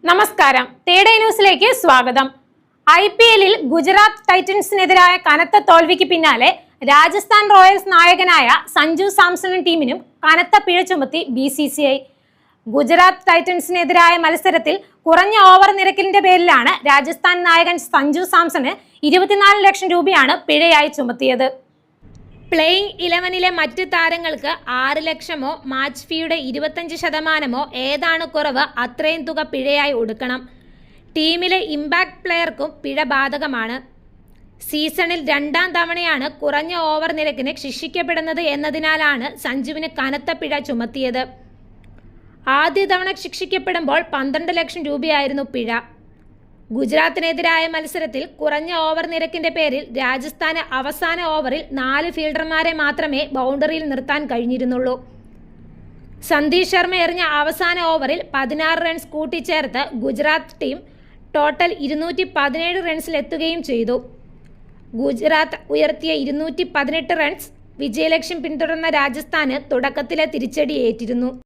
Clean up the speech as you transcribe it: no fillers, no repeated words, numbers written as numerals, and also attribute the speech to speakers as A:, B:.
A: നമസ്കാരം, തേടേ ന്യൂസിലേക്ക് സ്വാഗതം. IPL-ൽ ഗുജറാത്ത് ടൈറ്റൻസിനെതിരായ കനത്ത തോൽവിക്ക് പിന്നാലെ രാജസ്ഥാൻ റോയൽസ് നായകനായ സഞ്ജു സാംസണും ടീമിനും കനത്ത പിഴ ചുമത്തി BCCI. ഗുജറാത്ത് ടൈറ്റൻസിനെതിരായ മത്സരത്തിൽ കുറഞ്ഞ ഓവർ നിരക്കിന്റെ പേരിലാണ് രാജസ്ഥാൻ നായകൻ സഞ്ജു സാംസണ് 24 ലക്ഷം രൂപയാണ് പിഴയായി ചുമത്തിയത്. പ്ലേയിങ് 11-ലെ മറ്റ് താരങ്ങൾക്ക് 6 ലക്ഷമോ മാച്ച് ഫീയുടെ 25% ഏതാണ് കുറവ് അത്രയും തുക പിഴയായി ഒടുക്കണം. ടീമിലെ ഇമ്പാക്ട് പ്ലെയർക്കും പിഴ ബാധകമാണ്. സീസണിൽ 2ാം തവണയാണ് കുറഞ്ഞ ഓവർ നിരക്കിന് ശിക്ഷിക്കപ്പെടുന്നത് എന്നതിനാലാണ് സഞ്ജുവിന് കനത്ത പിഴ ചുമത്തിയത്. ആദ്യ തവണ ശിക്ഷിക്കപ്പെടുമ്പോൾ 12 ലക്ഷം രൂപയായിരുന്നു പിഴ. ഗുജറാത്തിനെതിരായ മത്സരത്തിൽ കുറഞ്ഞ ഓവർ നിരക്കിന്റെ പേരിൽ രാജസ്ഥാന് അവസാന ഓവറിൽ 4 ഫീൽഡർമാരെ മാത്രമേ ബൗണ്ടറിയിൽ നിർത്താൻ കഴിഞ്ഞിരുന്നുള്ളൂ. സന്ദീപ് ശർമ്മ എറിഞ്ഞ അവസാന ഓവറിൽ 16 റൺസ് കൂട്ടിച്ചേർത്ത് ഗുജറാത്ത് ടീം ടോട്ടൽ 217 റൺസിലെത്തുകയും ചെയ്തു. ഗുജറാത്ത് ഉയർത്തിയ 218 റൺസ് വിജയലക്ഷ്യം പിന്തുടർന്ന രാജസ്ഥാന് തുടക്കത്തിലെ തിരിച്ചടി ഏറ്റിരുന്നു.